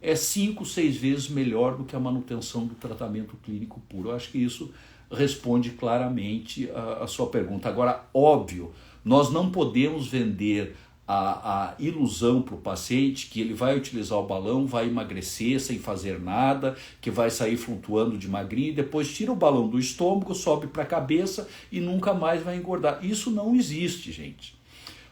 é 5, 6 vezes melhor do que a manutenção do tratamento clínico puro. Eu acho que isso responde claramente a sua pergunta. Agora, óbvio, nós não podemos vender a ilusão para o paciente que ele vai utilizar o balão, vai emagrecer sem fazer nada, que vai sair flutuando de magrinho e depois tira o balão do estômago, sobe para a cabeça e nunca mais vai engordar. Isso não existe, gente.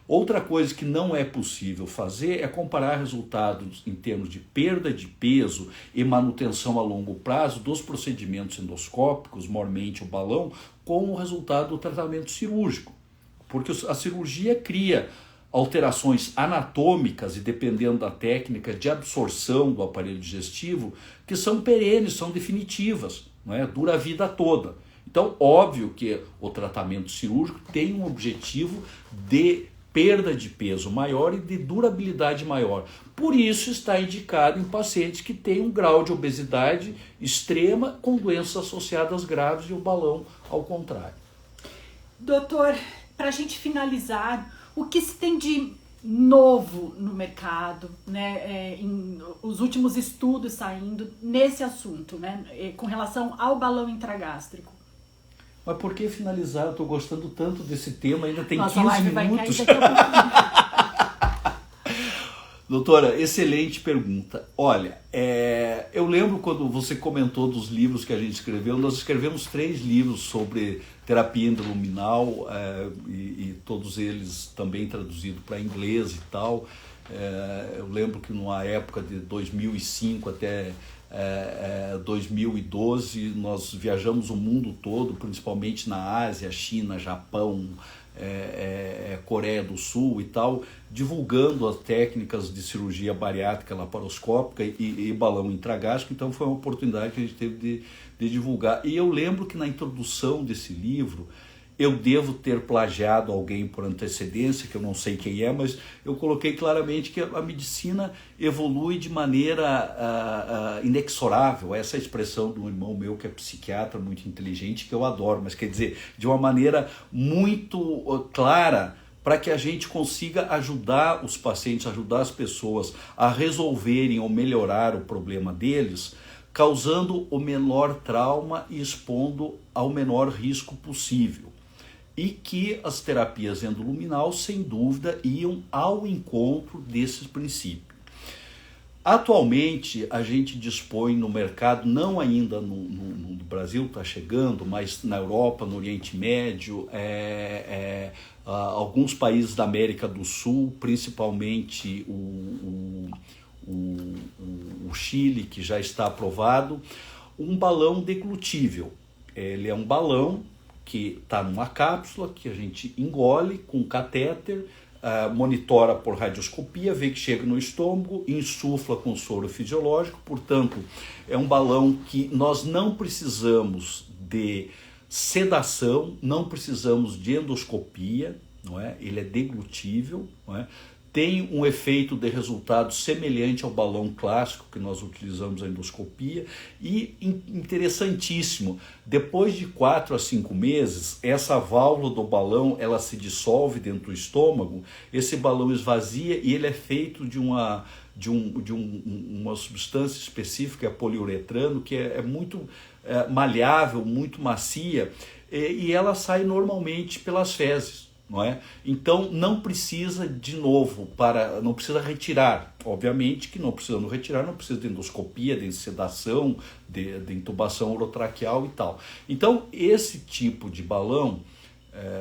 Outra coisa que não é possível fazer é comparar resultados em termos de perda de peso e manutenção a longo prazo dos procedimentos endoscópicos, mormente o balão, com o resultado do tratamento cirúrgico. Porque a cirurgia cria alterações anatômicas e, dependendo da técnica, de absorção do aparelho digestivo, que são perenes, são definitivas, não é? Dura a vida toda. Então, óbvio que o tratamento cirúrgico tem um objetivo de perda de peso maior e de durabilidade maior. Por isso está indicado em pacientes que têm um grau de obesidade extrema com doenças associadas graves e o balão ao contrário. Doutor, para a gente finalizar, o que se tem de novo no mercado, né? Os últimos estudos saindo nesse assunto, né? Com relação ao balão intragástrico. Mas por que finalizar? Eu estou gostando tanto desse tema, ainda tem Nossa, 15 minutos. Vai cair daqui a pouquinho. Doutora, excelente pergunta. Olha, eu lembro quando você comentou dos livros que a gente escreveu, nós escrevemos 3 livros sobre terapia endoluminal e todos eles também traduzidos para inglês e tal. Eu lembro que numa época de 2005 até 2012 nós viajamos o mundo todo, principalmente na Ásia, China, Japão, Coreia do Sul e tal, divulgando as técnicas de cirurgia bariátrica laparoscópica e balão intragástrico. Então foi uma oportunidade que a gente teve de divulgar. E eu lembro que na introdução desse livro, eu devo ter plagiado alguém por antecedência, que eu não sei quem é, mas eu coloquei claramente que a medicina evolui de maneira inexorável. Essa é a expressão de um irmão meu que é psiquiatra, muito inteligente, que eu adoro, mas quer dizer, de uma maneira muito clara, para que a gente consiga ajudar os pacientes, ajudar as pessoas a resolverem ou melhorar o problema deles, causando o menor trauma e expondo ao menor risco possível. E que as terapias endoluminal, sem dúvida, iam ao encontro desses princípios. Atualmente, a gente dispõe no mercado, não ainda no Brasil, está chegando, mas na Europa, no Oriente Médio, alguns países da América do Sul, principalmente o Chile, que já está aprovado, um balão deglutível. Ele é um balão que está numa cápsula que a gente engole com um catéter, monitora por radioscopia, vê que chega no estômago, insufla com soro fisiológico. Portanto, é um balão que nós não precisamos de sedação, não precisamos de endoscopia, não é? Ele é deglutível, não é? Tem um efeito de resultado semelhante ao balão clássico que nós utilizamos a endoscopia. E interessantíssimo, depois de 4 a 5 meses, essa válvula do balão ela se dissolve dentro do estômago, esse balão esvazia e ele é feito de uma substância específica, poliuretano, que é muito maleável, muito macia, e ela sai normalmente pelas fezes. Não é? Então não precisa de novo, não precisa retirar, obviamente que não precisando retirar, não precisa de endoscopia, de sedação, de intubação orotraqueal e tal. Então esse tipo de balão,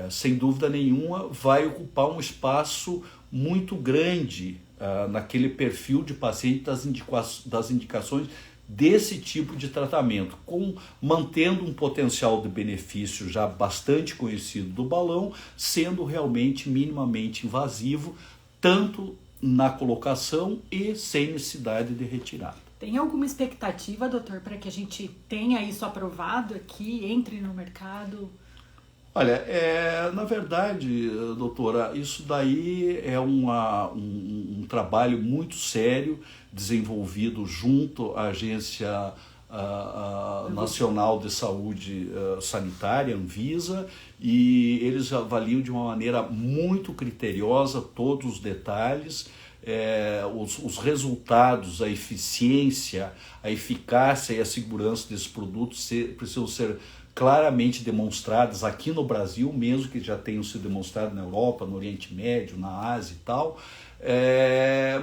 sem dúvida nenhuma, vai ocupar um espaço muito grande naquele perfil de paciente das indicações desse tipo de tratamento, mantendo um potencial de benefício já bastante conhecido do balão, sendo realmente minimamente invasivo, tanto na colocação e sem necessidade de retirada. Tem alguma expectativa, doutor, para que a gente tenha isso aprovado aqui, entre no mercado? Olha, na verdade, doutora, isso daí é um trabalho muito sério, desenvolvido junto à Agência Nacional de Saúde Sanitária, Anvisa, e eles avaliam de uma maneira muito criteriosa todos os detalhes, os resultados, a eficiência, a eficácia e a segurança desses produtos precisam ser claramente demonstradas aqui no Brasil, mesmo que já tenham sido demonstrados na Europa, no Oriente Médio, na Ásia e tal,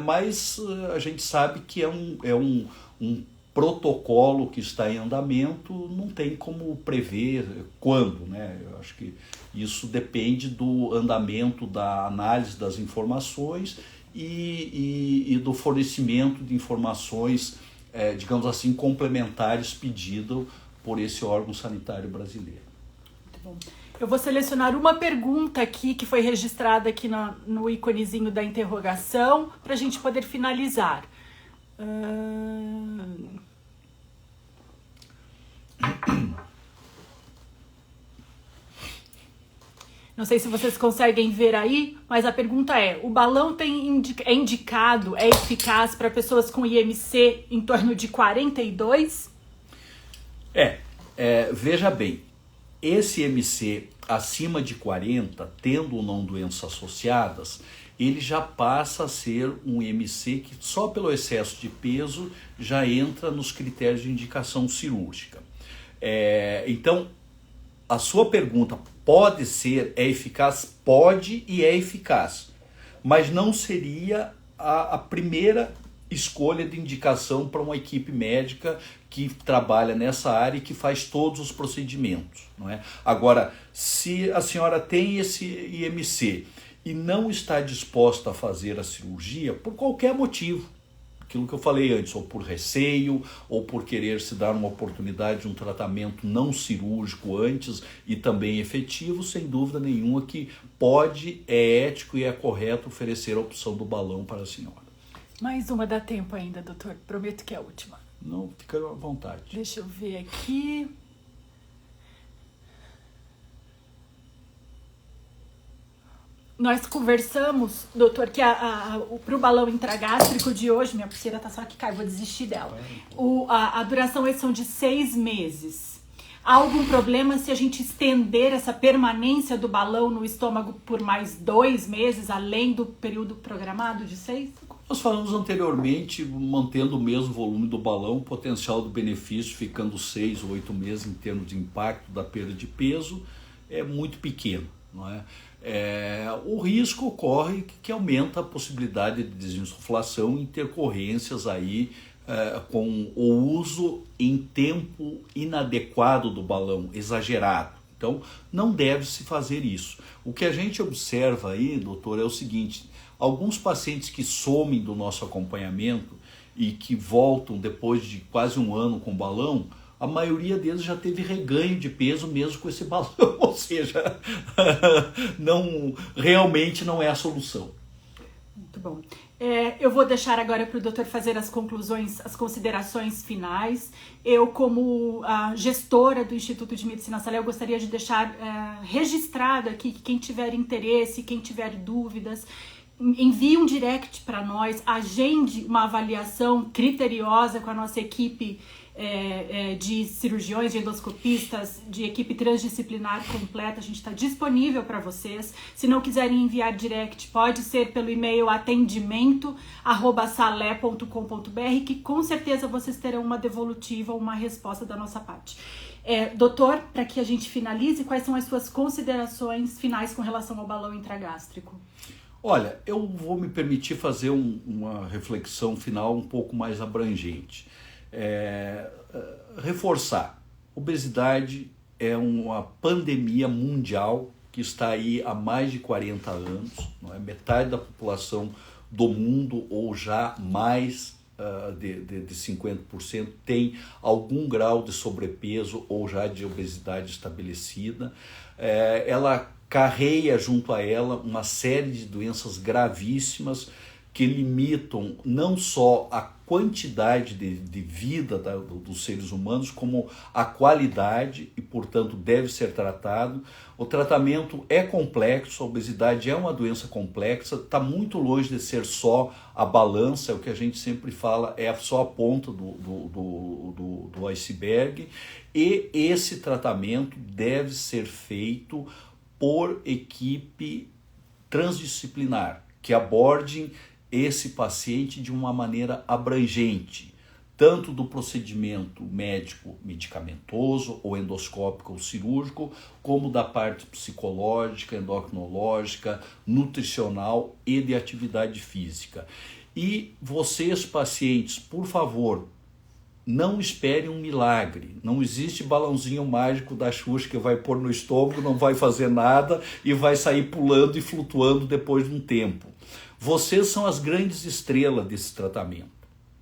mas a gente sabe que é um protocolo que está em andamento, não tem como prever quando, né? Eu acho que isso depende do andamento da análise das informações e do fornecimento de informações, digamos assim, complementares pedido por esse órgão sanitário brasileiro. Muito bom. Eu vou selecionar uma pergunta aqui que foi registrada aqui no íconezinho da interrogação para a gente poder finalizar. Não sei se vocês conseguem ver aí, mas a pergunta é: o balão é indicado, é eficaz para pessoas com IMC em torno de 42? Veja bem, esse IMC acima de 40, tendo ou não doenças associadas, ele já passa a ser um IMC que só pelo excesso de peso já entra nos critérios de indicação cirúrgica. Então, a sua pergunta pode ser, é eficaz? Pode e é eficaz, mas não seria a primeira escolha de indicação para uma equipe médica que trabalha nessa área e que faz todos os procedimentos, não é? Agora, se a senhora tem esse IMC e não está disposta a fazer a cirurgia por qualquer motivo, aquilo que eu falei antes, ou por receio, ou por querer se dar uma oportunidade de um tratamento não cirúrgico antes e também efetivo, sem dúvida nenhuma que pode, é ético e é correto oferecer a opção do balão para a senhora. Mais uma dá tempo ainda, doutor. Prometo que é a última. Não, fica à vontade. Deixa eu ver aqui. Nós conversamos, doutor, que para o balão intragástrico de hoje, minha pulseira tá só que cai, vou desistir dela. A duração são de 6 meses. Há algum problema se a gente estender essa permanência do balão no estômago por mais 2 meses, além do período programado de 6? Nós falamos anteriormente, mantendo o mesmo volume do balão, o potencial do benefício ficando 6 ou 8 meses em termos de impacto da perda de peso é muito pequeno, não é? O risco ocorre que aumenta a possibilidade de desinsuflação e intercorrências aí com o uso em tempo inadequado do balão, exagerado. Então, não deve se fazer isso. O que a gente observa aí, doutor, é o seguinte: alguns pacientes que somem do nosso acompanhamento e que voltam depois de quase 1 ano com balão, a maioria deles já teve reganho de peso mesmo com esse balão, ou seja, realmente não é a solução. Muito bom. Eu vou deixar agora para o doutor fazer as conclusões, as considerações finais. Eu, como gestora do Instituto de Medicina Salé, eu gostaria de deixar registrado aqui que quem tiver interesse, quem tiver dúvidas, envie um direct para nós, agende uma avaliação criteriosa com a nossa equipe de cirurgiões, de endoscopistas, de equipe transdisciplinar completa. A gente está disponível para vocês. Se não quiserem enviar direct, pode ser pelo e-mail atendimento@salé.com.br, que com certeza vocês terão uma devolutiva ou uma resposta da nossa parte. Doutor, para que a gente finalize, quais são as suas considerações finais com relação ao balão intragástrico? Olha, eu vou me permitir fazer uma reflexão final um pouco mais abrangente. Reforçar, obesidade é uma pandemia mundial que está aí há mais de 40 anos, não é? Metade da população do mundo, ou já mais de 50%, tem algum grau de sobrepeso ou já de obesidade estabelecida. Ela carrega junto a ela uma série de doenças gravíssimas que limitam não só a quantidade de vida dos seres humanos, como a qualidade, e portanto deve ser tratado. O tratamento é complexo, a obesidade é uma doença complexa, está muito longe de ser só a balança, é o que a gente sempre fala, é só a ponta do iceberg, e esse tratamento deve ser feito por equipe transdisciplinar, que abordem esse paciente de uma maneira abrangente, tanto do procedimento médico medicamentoso ou endoscópico ou cirúrgico, como da parte psicológica, endocrinológica, nutricional e de atividade física. E vocês, pacientes, por favor, não esperem um milagre. Não existe balãozinho mágico da Xuxa que vai pôr no estômago, não vai fazer nada e vai sair pulando e flutuando depois de um tempo. Vocês são as grandes estrelas desse tratamento,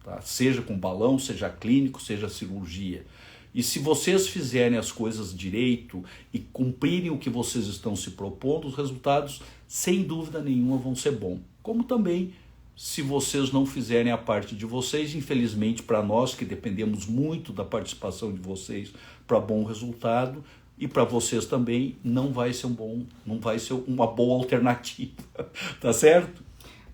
tá? Seja com balão, seja clínico, seja cirurgia. E se vocês fizerem as coisas direito e cumprirem o que vocês estão se propondo, os resultados, sem dúvida nenhuma, vão ser bons. Como também, se vocês não fizerem a parte de vocês, infelizmente para nós, que dependemos muito da participação de vocês para bom resultado, e para vocês também, não vai ser uma boa alternativa, tá certo?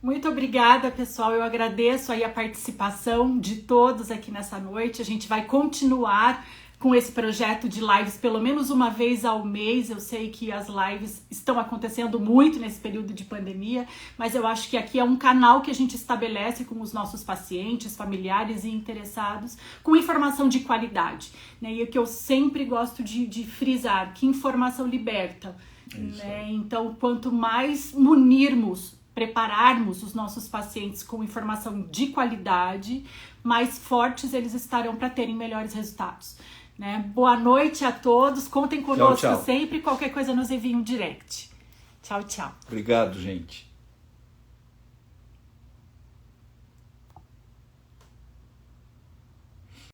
Muito obrigada, pessoal. Eu agradeço aí a participação de todos aqui nessa noite. A gente vai continuar com esse projeto de lives pelo menos uma vez ao mês. Eu sei que as lives estão acontecendo muito nesse período de pandemia, mas eu acho que aqui é um canal que a gente estabelece com os nossos pacientes, familiares e interessados, com informação de qualidade, né? E o que eu sempre gosto de frisar, que informação liberta, né? Então, quanto mais prepararmos os nossos pacientes com informação de qualidade, mais fortes eles estarão para terem melhores resultados, né? Boa noite a todos, contem conosco sempre, qualquer coisa nos enviem um direct. Tchau, tchau. Obrigado, gente.